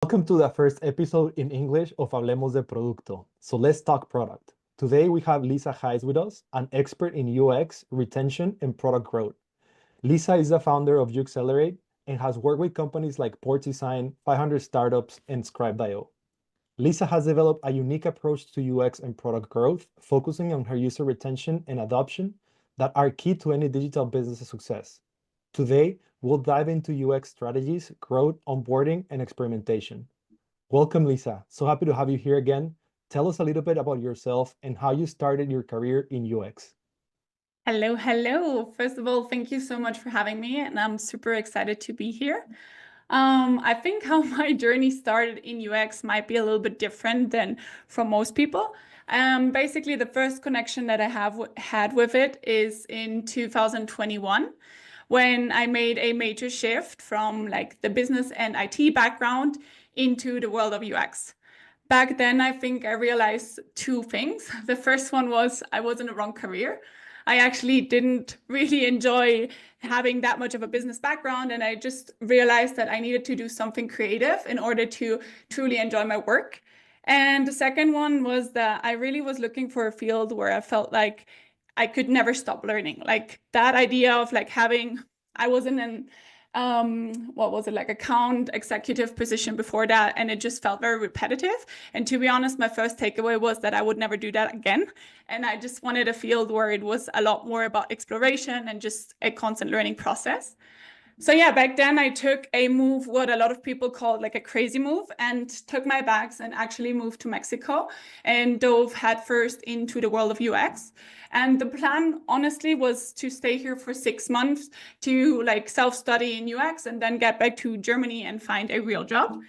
Welcome to the first episode in English of Hablemos de Producto. So let's talk product. Today we have Lisa Heiss with us, an expert in UX, retention, and product growth. Lisa is the founder of Uxcelerate and has worked with companies like Port Design, 500 Startups, and Scribe.io. Lisa has developed a unique approach to UX and product growth, focusing on her user retention and adoption that are key to any digital business success. Today, we'll dive into UX strategies, growth, onboarding, and experimentation. Welcome, Lisa. So happy to have you here again. Tell us a little bit about yourself and how you started your career in UX. Hello, hello. First of all, thank you so much for having me, and I'm super excited to be here. I think how my journey started in UX might be a little bit different than from most people. Basically, the first connection that I had with it is in 2021, when I made a major shift from like the business and IT background into the world of UX. Back then, I think I realized two things. The first one was I was in the wrong career. I actually didn't really enjoy having that much of a business background, and I just realized that I needed to do something creative in order to truly enjoy my work. And the second one was that I really was looking for a field where I felt like I could never stop learning. Like that idea of like I was in an what was it, like account executive position before that, and it just felt very repetitive. And to be honest, my first takeaway was that I would never do that again. And I just wanted a field where it was a lot more about exploration and just a constant learning process. So yeah, back then I took a move, what a lot of people call like a crazy move, and took my bags and actually moved to Mexico and dove headfirst into the world of UX. And the plan, honestly, was to stay here for 6 months to like self-study in UX and then get back to Germany and find a real job.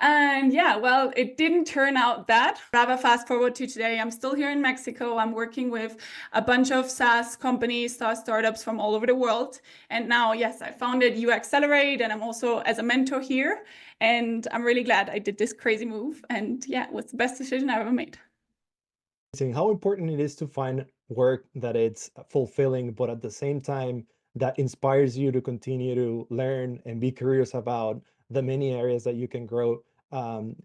And yeah, well, it didn't turn out that. Rather fast forward to today, I'm still here in Mexico. I'm working with a bunch of SaaS companies, SaaS startups from all over the world. And now, yes, I founded Uxcelerate, and I'm also as a mentor here. And I'm really glad I did this crazy move. And yeah, it was the best decision I ever made. How important it is to find work that it's fulfilling, but at the same time that inspires you to continue to learn and be curious about the many areas that you can grow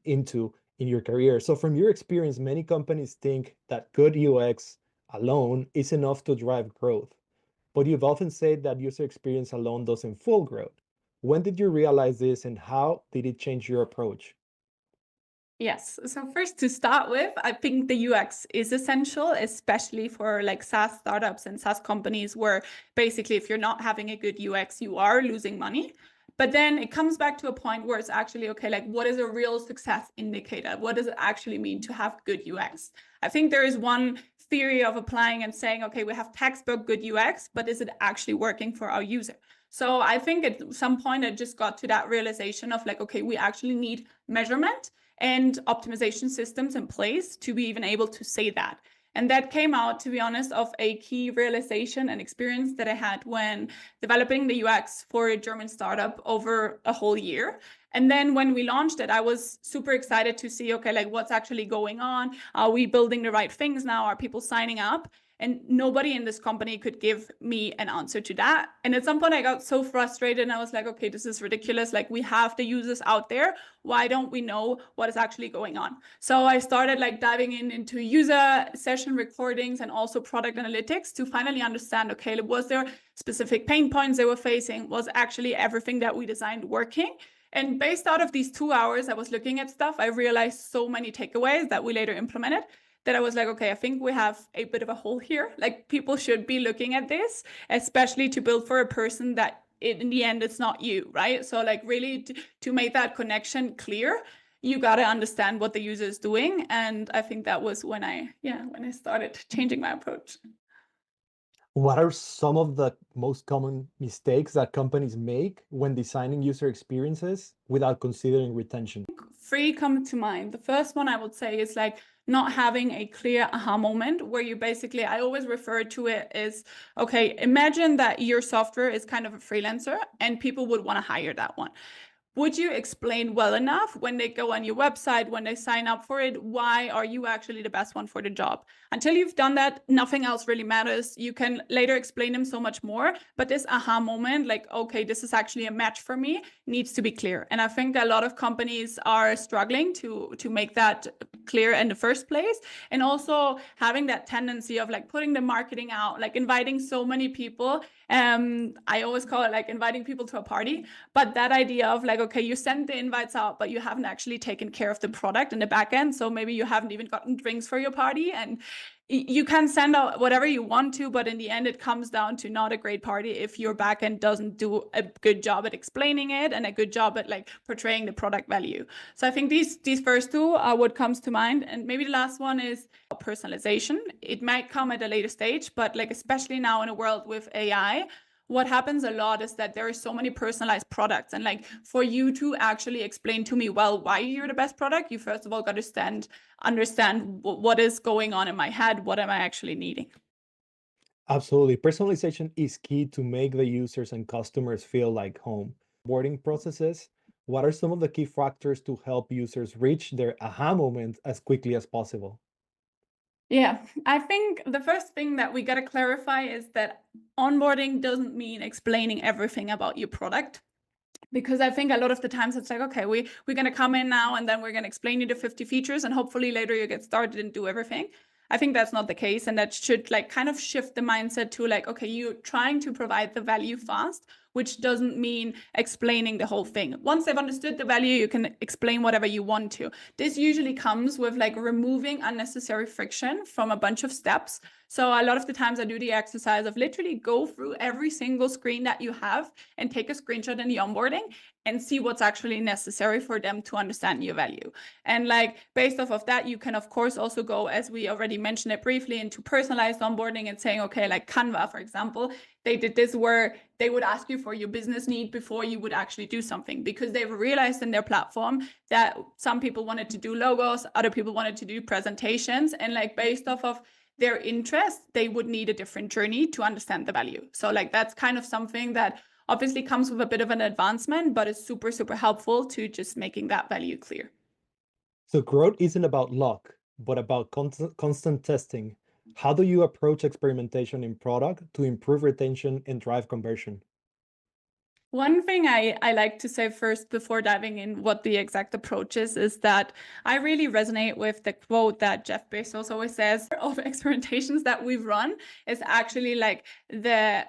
into in your career. So from your experience, many companies think that good UX alone is enough to drive growth, but you've often said that user experience alone doesn't fuel growth. When did you realize this, and how did it change your approach? Yes. So first, to start with, I think the UX is essential, especially for like SaaS startups and SaaS companies where basically if you're not having a good UX, you are losing money. But then it comes back to a point where it's actually, okay, like what is a real success indicator? What does it actually mean to have good UX? I think there is one theory of applying and saying, okay, we have textbook good UX, but is it actually working for our user? So I think at some point I just got to that realization of like, okay, we actually need measurement and optimization systems in place to be even able to say that. And that came out, to be honest, of a key realization and experience that I had when developing the UX for a German startup over a whole year. And then when we launched it, I was super excited to see, okay, like what's actually going on? Are we building the right things now? Are people signing up? And nobody in this company could give me an answer to that. And at some point I got so frustrated and I was like, okay, this is ridiculous. Like we have the users out there. Why don't we know what is actually going on? So I started like diving into user session recordings and also product analytics to finally understand, okay, was there specific pain points they were facing? Was actually everything that we designed working? And based out of these 2 hours, I was looking at stuff. I realized so many takeaways that we later implemented that I was like, okay, I think we have a bit of a hole here. Like people should be looking at this, especially to build for a person that in the end, it's not you, right? So like really to make that connection clear, you got to understand what the user is doing. And I think that was when I started changing my approach. What are some of the most common mistakes that companies make when designing user experiences without considering retention? 3 come to mind. The first one I would say is like not having a clear aha moment where you basically, I always refer to it as, okay, imagine that your software is kind of a freelancer and people would want to hire that one. would you explain well enough when they go on your website, when they sign up for it, why are you actually the best one for the job? Until you've done that, nothing else really matters. You can later explain them so much more, but this aha moment, like, okay, this is actually a match for me, needs to be clear. And I think a lot of companies are struggling to make that clear in the first place. And also having that tendency of like putting the marketing out, like inviting so many people. I always call it like inviting people to a party, but that idea of like, okay, you send the invites out, but you haven't actually taken care of the product in the back end. So maybe you haven't even gotten drinks for your party, and you can send out whatever you want to, but in the end, it comes down to not a great party if your backend doesn't do a good job at explaining it and a good job at like portraying the product value. So I think these first two are what comes to mind. And maybe the last one is personalization. It might come at a later stage, but like especially now in a world with AI, what happens a lot is that there are so many personalized products, and like for you to actually explain to me well why you're the best product, you first of all got to understand what is going on in my head, what am I actually needing. Absolutely. Personalization is key to make the users and customers feel like home. Boarding processes, what are some of the key factors to help users reach their aha moment as quickly as possible? Yeah, I think the first thing that we got to clarify is that onboarding doesn't mean explaining everything about your product. Because I think a lot of the times it's like, okay, we're going to come in now and then we're going to explain you the 50 features and hopefully later you get started and do everything. I think that's not the case. And that should like kind of shift the mindset to like, okay, you're trying to provide the value fast, which doesn't mean explaining the whole thing. Once they've understood the value, you can explain whatever you want to. This usually comes with like removing unnecessary friction from a bunch of steps. So a lot of the times I do the exercise of literally go through every single screen that you have and take a screenshot in the onboarding and see what's actually necessary for them to understand your value. And like based off of that, you can of course also go, as we already mentioned it briefly, into personalized onboarding and saying, okay, like Canva, for example, they did this where they would ask you for your business need before you would actually do something, because they've realized in their platform that some people wanted to do logos, other people wanted to do presentations, and like based off of their interest, they would need a different journey to understand the value. So like that's kind of something that obviously comes with a bit of an advancement, but it's super, super helpful to just making that value clear. So growth isn't about luck, but about constant testing. How do you approach experimentation in product to improve retention and drive conversion? One thing I like to say first before diving in what the exact approach is that I really resonate with the quote that Jeff Bezos always says of experimentations that we've run is actually like the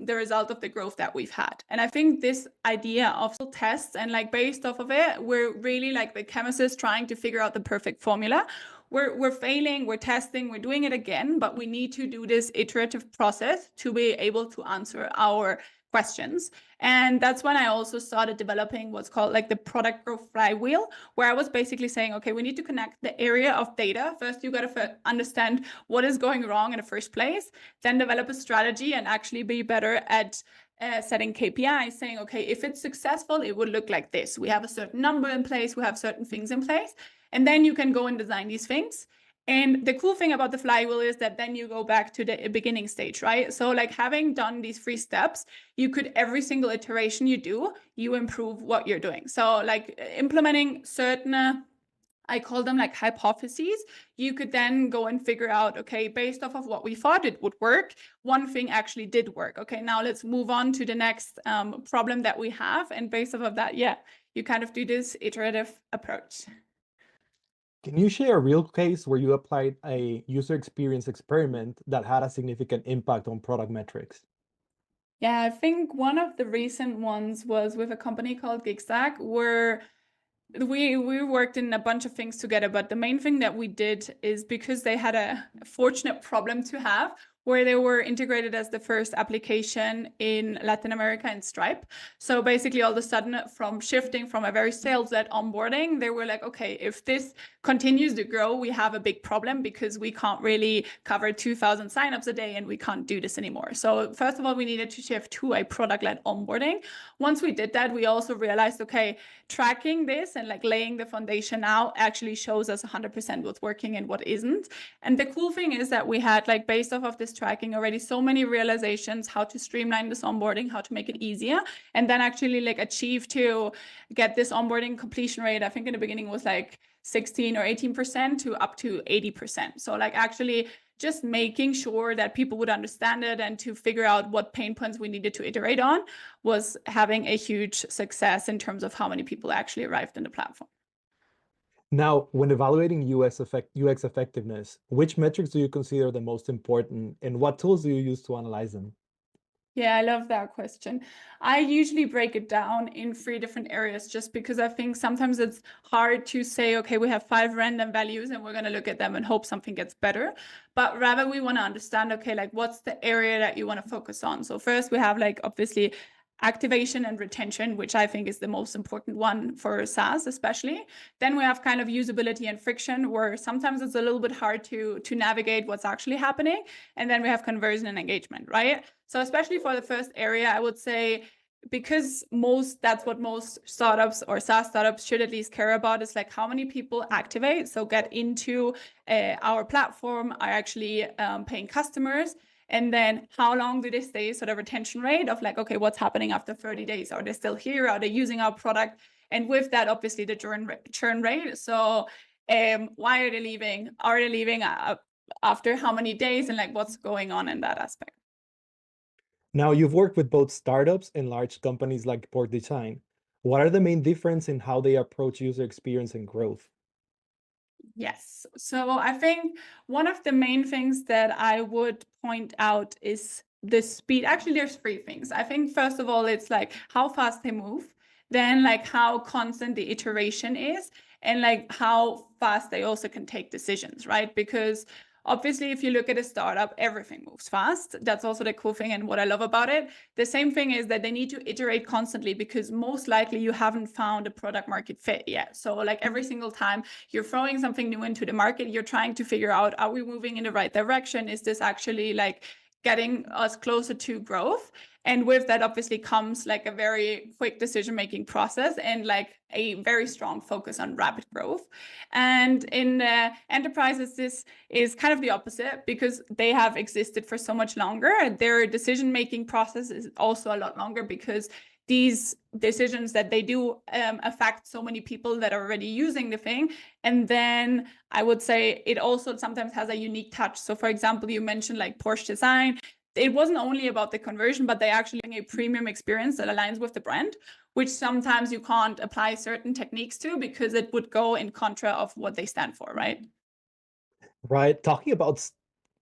result of the growth that we've had. And I think this idea of tests and like based off of it, we're really like the chemists trying to figure out the perfect formula. We're failing, we're testing, we're doing it again, but we need to do this iterative process to be able to answer our questions. And that's when I also started developing what's called like the product growth flywheel, where I was basically saying, okay, we need to connect the area of data. First, you got to understand what is going wrong in the first place, then develop a strategy and actually be better at setting KPIs, saying, okay, if it's successful, it would look like this. We have a certain number in place, we have certain things in place, and then you can go and design these things. And the cool thing about the flywheel is that then you go back to the beginning stage, right? So like having done these 3 steps, you could every single iteration you do, you improve what you're doing. So like implementing certain I call them like hypotheses. You could then go and figure out, okay, based off of what we thought it would work, one thing actually did work. Okay, now let's move on to the next problem that we have. And based off of that, yeah, you kind of do this iterative approach. Can you share a real case where you applied a user experience experiment that had a significant impact on product metrics? Yeah, I think one of the recent ones was with a company called Gigstack, where we worked in a bunch of things together, but the main thing that we did is because they had a fortunate problem to have where they were integrated as the first application in Latin America in Stripe. So basically all of a sudden from shifting from a very sales-led onboarding, they were like, okay, if this continues to grow, we have a big problem because we can't really cover 2,000 signups a day and we can't do this anymore. So first of all, we needed to shift to a product-led onboarding. Once we did that, we also realized, okay, tracking this and like laying the foundation out actually shows us 100% what's working and what isn't. And the cool thing is that we had like based off of this service tracking already, so many realizations, how to streamline this onboarding, how to make it easier, and then actually like achieve to get this onboarding completion rate. I think in the beginning was like 16 or 18% to up to 80%. So like actually just making sure that people would understand it and to figure out what pain points we needed to iterate on was having a huge success in terms of how many people actually arrived in the platform. Now, when evaluating UX effectiveness, which metrics do you consider the most important, and what tools do you use to analyze them? Yeah, I love that question. I usually break it down in 3 different areas just because I think sometimes it's hard to say, okay, we have 5 random values and we're going to look at them and hope something gets better. But rather we want to understand, okay, like what's the area that you want to focus on? So first we have like obviously activation and retention, which I think is the most important one for SaaS especially. Then we have kind of usability and friction, where sometimes it's a little bit hard to navigate what's actually happening. And then we have conversion and engagement, right? So especially for the first area, I would say, because that's what most startups or SaaS startups should at least care about, is like how many people activate, so get into our platform, are actually paying customers. And then how long do they stay? So the retention rate of like, okay, what's happening after 30 days? Are they still here? Are they using our product? And with that, obviously the churn rate. So why are they leaving? Are they leaving after how many days? And like what's going on in that aspect? Now, you've worked with both startups and large companies like Port Design. What are the main difference in how they approach user experience and growth? Yes. So I think one of the main things that I would point out is the speed. Actually, there's 3 things. I think first of all, it's like how fast they move, then like how constant the iteration is, and like how fast they also can take decisions, right? Because obviously, if you look at a startup, everything moves fast. That's also the cool thing and what I love about it. The same thing is that they need to iterate constantly because most likely you haven't found a product market fit yet. So like every single time you're throwing something new into the market, you're trying to figure out, are we moving in the right direction? Is this actually like getting us closer to growth? And with that obviously comes like a very quick decision-making process and like a very strong focus on rapid growth. And in enterprises, this is kind of the opposite because they have existed for so much longer. Their decision-making process is also a lot longer because these decisions that they do affect so many people that are already using the thing. And then I would say it also sometimes has a unique touch. So for example, you mentioned like Porsche Design. It wasn't only about the conversion, but they actually a premium experience that aligns with the brand, which sometimes you can't apply certain techniques to because it would go in contra of what they stand for, right? Right. Talking about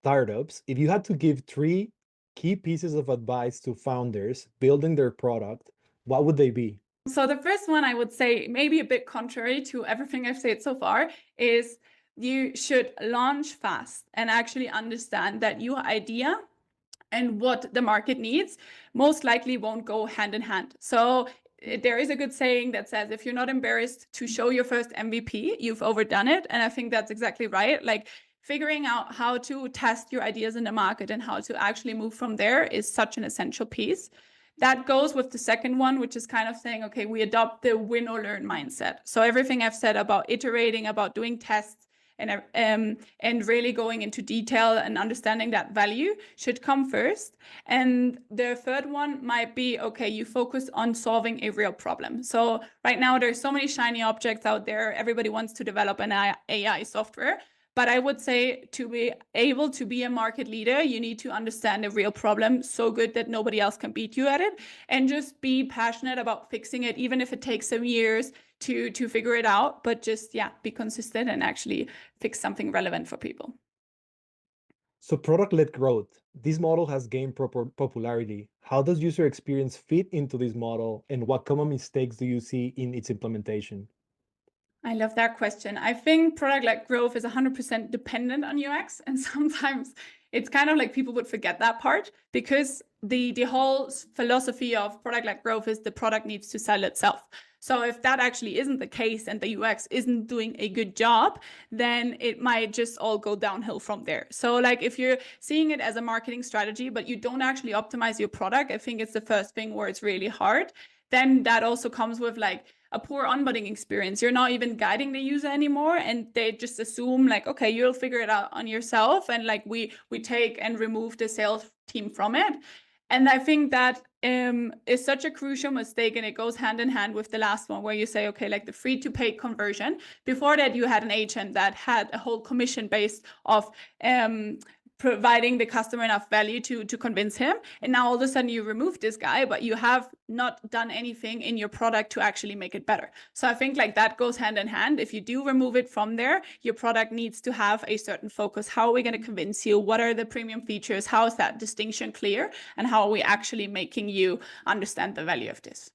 startups, if you had to give 3 key pieces of advice to founders building their product, what would they be? So the first one I would say, maybe a bit contrary to everything I've said so far, is you should launch fast and actually understand that your idea and what the market needs most likely won't go hand in hand. So there is a good saying that says, if you're not embarrassed to show your first MVP, you've overdone it. And I think that's exactly right. Like figuring out how to test your ideas in the market and how to actually move from there is such an essential piece. That goes with the second one, which is kind of saying, okay, we adopt the win or learn mindset. So everything I've said about iterating, about doing tests, and really going into detail and understanding that value should come first. And the third one might be, okay, you focus on solving a real problem. So right now there's so many shiny objects out there. Everybody wants to develop an AI software. But I would say to be able to be a market leader, you need to understand a real problem so good that nobody else can beat you at it, and just be passionate about fixing it, even if it takes some years to figure it out. But just, yeah, be consistent and actually fix something relevant for people. So product-led growth, this model has gained popularity. How does user experience fit into this model, and what common mistakes do you see in its implementation? I love that question. I think product-led growth is 100% dependent on UX, and sometimes it's kind of like people would forget that part because the whole philosophy of product-led growth is the product needs to sell itself. So if that actually isn't the case and the UX isn't doing a good job, then it might just all go downhill from there. So like if you're seeing it as a marketing strategy, but you don't actually optimize your product, I think it's the first thing where it's really hard. Then that also comes with like a poor onboarding experience. You're not even guiding the user anymore, and they just assume like, okay, you'll figure it out on yourself, and like we take and remove the sales team from it. And I think that is such a crucial mistake, and it goes hand in hand with the last one where you say, okay, like the free to pay conversion. Before that, you had an agent that had a whole commission based of providing the customer enough value to convince him. And now all of a sudden you remove this guy, but you have not done anything in your product to actually make it better. So I think like that goes hand in hand. If you do remove it from there, your product needs to have a certain focus. How are we going to convince you? What are the premium features? How is that distinction clear? And how are we actually making you understand the value of this?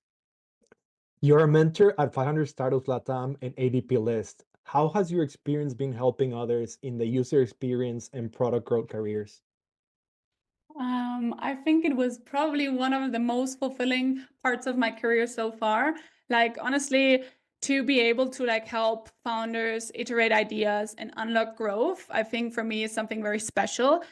You're a mentor at 500 Startups Latam and ADP List. How has your experience been helping others in the user experience and product growth careers? I think it was probably one of the most fulfilling parts of my career so far. Like honestly, to be able to like help founders iterate ideas and unlock growth, I think for me is something very special.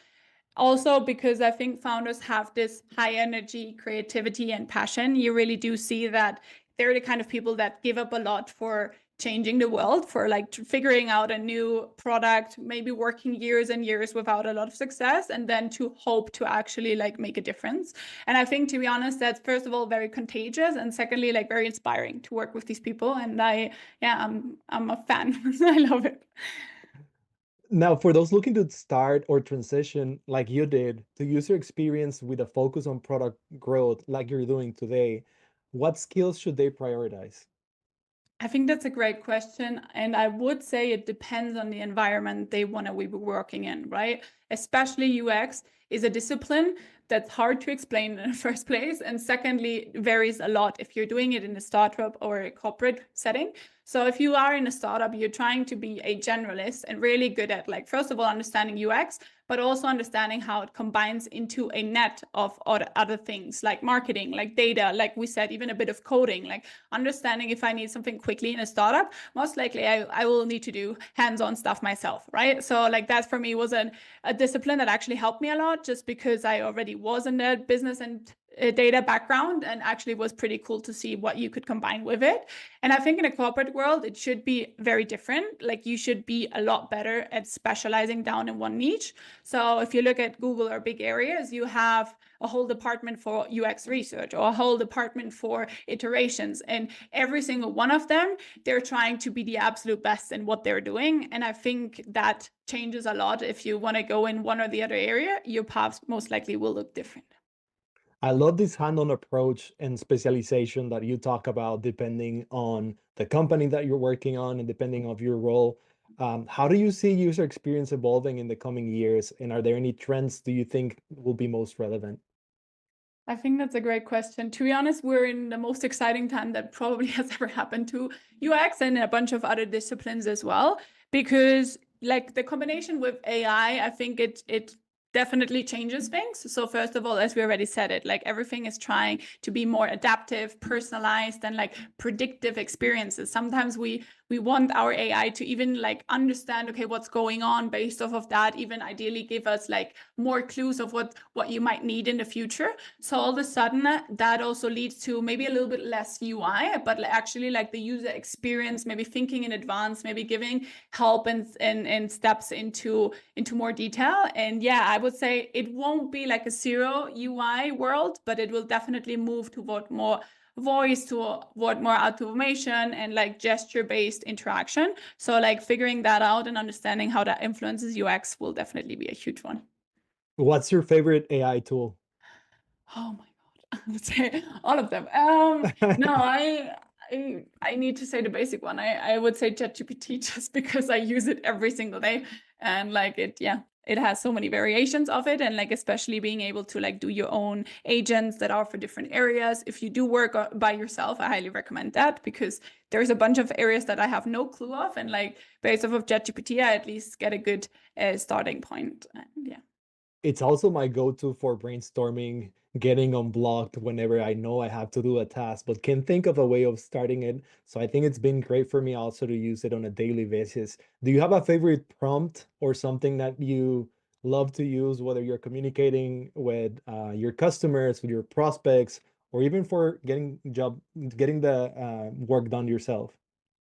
Also, because I think founders have this high energy, creativity, and passion. You really do see that they're the kind of people that give up a lot for changing the world, for like figuring out a new product, maybe working years and years without a lot of success, and then to hope to actually like make a difference. And I think, to be honest, that's first of all very contagious, and secondly, like very inspiring to work with these people. And I'm a fan. I love it. Now, for those looking to start or transition like you did to user experience with a focus on product growth, like you're doing today, what skills should they prioritize? I think that's a great question. And I would say it depends on the environment they want to be working in, right? Especially UX is a discipline that's hard to explain in the first place. And secondly, varies a lot if you're doing it in a startup or a corporate setting. So if you are in a startup, you're trying to be a generalist and really good at like, first of all, understanding UX, but also understanding how it combines into a net of other things like marketing, like data, like we said, even a bit of coding, like understanding if I need something quickly in a startup, most likely I will need to do hands-on stuff myself, right? So like that for me was a discipline that actually helped me a lot just because I already was in the business and data background, and actually was pretty cool to see what you could combine with it. And I think in a corporate world, it should be very different. Like you should be a lot better at specializing down in one niche. So if you look at Google or big areas, you have a whole department for UX research or a whole department for iterations. And every single one of them, they're trying to be the absolute best in what they're doing. And I think that changes a lot. If you want to go in one or the other area, your paths most likely will look different. I love this hand-on approach and specialization that you talk about depending on the company that you're working on and depending of your role. How do you see user experience evolving in the coming years? And are there any trends do you think will be most relevant? I think that's a great question. To be honest, we're in the most exciting time that probably has ever happened to UX and a bunch of other disciplines as well, because like the combination with AI, I think it definitely changes things. So first of all, as we already said it, like everything is trying to be more adaptive, personalized, and like predictive experiences. Sometimes we want our AI to even like understand, okay, what's going on based off of that, even ideally give us like more clues of what you might need in the future. So all of a sudden that also leads to maybe a little bit less UI, but actually like the user experience, maybe thinking in advance, maybe giving help and steps into more detail. And yeah, I would say it won't be like a zero UI world, but it will definitely move toward more voice, toward more automation and like gesture-based interaction. So like figuring that out and understanding how that influences UX will definitely be a huge one. What's your favorite AI tool? Oh my God, I would say all of them. No, I need to say the basic one. I would say ChatGPT just because I use it every single day, and like it has so many variations of it, and like especially being able to like do your own agents that are for different areas. If you do work by yourself, I highly recommend that because there's a bunch of areas that I have no clue of, and like based off of ChatGPT, I at least get a good starting point. And yeah. It's also my go-to for brainstorming, getting unblocked whenever I know I have to do a task, but can't think of a way of starting it. So I think it's been great for me also to use it on a daily basis. Do you have a favorite prompt or something that you love to use, whether you're communicating with your customers, with your prospects, or even for getting the work done yourself?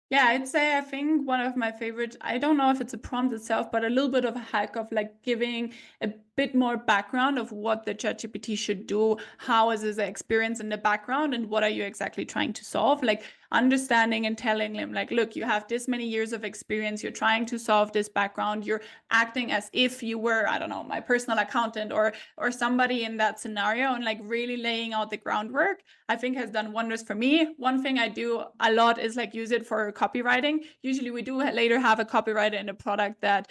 Yeah, I'd say I think one of my favorites, I don't know if it's a prompt itself, but a little bit of a hack of like giving a bit more background of what the ChatGPT should do, how is his experience in the background, and what are you exactly trying to solve? Like understanding and telling him, like, look, you have this many years of experience, you're trying to solve this background, you're acting as if you were, I don't know, my personal accountant or somebody in that scenario, and like really laying out the groundwork, I think has done wonders for me. One thing I do a lot is like use it for copywriting. Usually we do later have a copywriter in a product that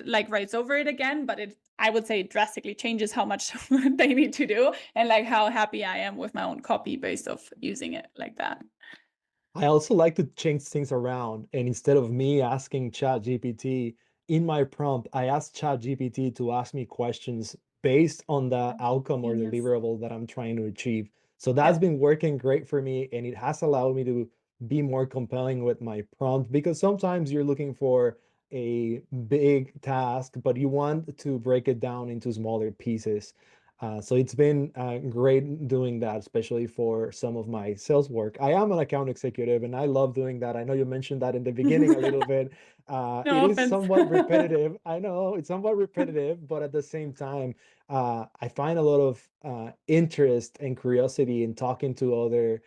like writes over it again, but it, I would say, it drastically changes how much they need to do and like how happy I am with my own copy based off using it like that. I also like to change things around. And instead of me asking ChatGPT in my prompt, I ask ChatGPT to ask me questions based on the outcome or Genius. deliverable that I'm trying to achieve. So that's Yeah. been working great for me. And it has allowed me to be more compelling with my prompt because sometimes you're looking for a big task, but you want to break it down into smaller pieces. So it's been great doing that, especially for some of my sales work. I am an account executive and I love doing that. I know you mentioned that in the beginning a little bit. It No is offense. somewhat repetitive. I know it's somewhat repetitive, but at the same time, I find a lot of interest and curiosity in talking to other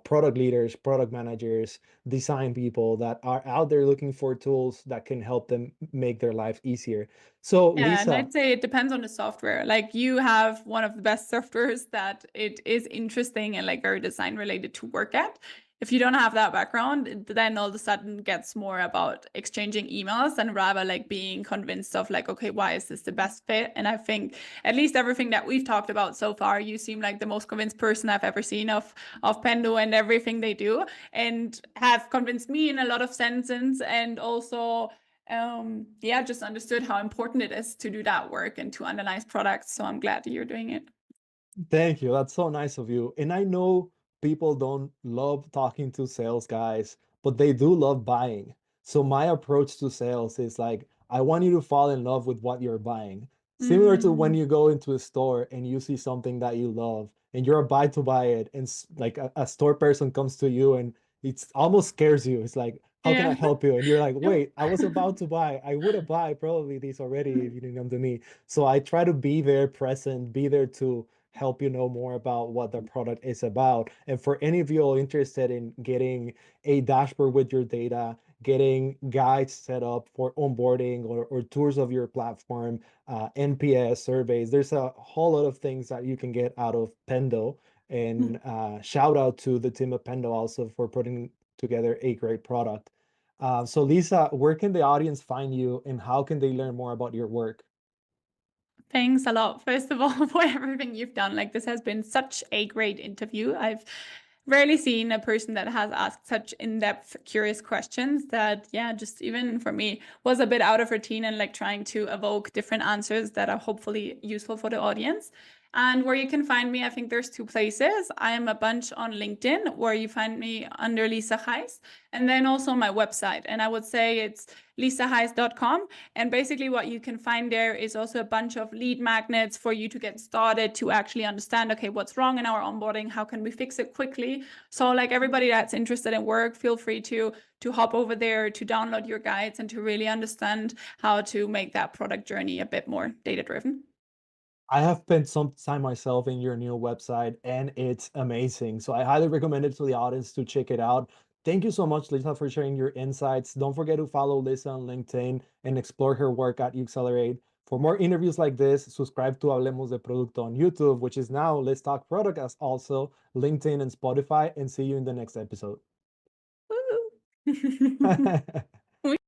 product leaders, product managers, design people that are out there looking for tools that can help them make their life easier. So, Yeah, and Lisa, I'd say it depends on the software. Like you have one of the best softwares that it is interesting and like very design related to work at. If you don't have that background, it then all of a sudden gets more about exchanging emails and rather like being convinced of like, okay, why is this the best fit? And I think at least everything that we've talked about so far, you seem like the most convinced person I've ever seen of Pendo and everything they do, and have convinced me in a lot of senses, and also yeah, just understood how important it is to do that work and to analyze products. So I'm glad that you're doing it. thank you. That's so nice of you. And I know people don't love talking to sales guys, but they do love buying. So my approach to sales is like, I want you to fall in love with what you're buying. Similar to when Mm, you go into a store and you see something that you love and you're about to buy it, and like a store person comes to you and it's almost scares you. It's like, how can I yeah. help you? And you're like, Nope. wait, I was about to buy. I would have buy probably these already if you didn't come to me. So I try to be there present, be there to help you know more about what the product is about. And for any of you interested in getting a dashboard with your data, getting guides set up for onboarding or tours of your platform, NPS surveys, there's a whole lot of things that you can get out of Pendo. And shout out to the team at Pendo also for putting together a great product. So Lisa, where can the audience find you and how can they learn more about your work? Thanks a lot, first of all, for everything you've done. Like, this has been such a great interview. I've rarely seen a person that has asked such in-depth, curious questions that, yeah, just even for me was a bit out of routine and like trying to evoke different answers that are hopefully useful for the audience. And where you can find me, I think there's two places. I am a bunch on LinkedIn, where you find me under Lisa Heiss, and then also my website. And I would say it's lisaheiss.com. And basically what you can find there is also a bunch of lead magnets for you to get started to actually understand, okay, what's wrong in our onboarding? How can we fix it quickly? So like everybody that's interested in work, feel free to hop over there, to download your guides and to really understand how to make that product journey a bit more data-driven. I have spent some time myself in your new website and it's amazing. So I highly recommend it to the audience to check it out. Thank you so much, Lisa, for sharing your insights. Don't forget to follow Lisa on LinkedIn and explore her work at Accelerate. For more interviews like this, subscribe to Hablemos de Producto on YouTube, which is now Let's Talk Product, as also LinkedIn and Spotify, and see you in the next episode. Woo!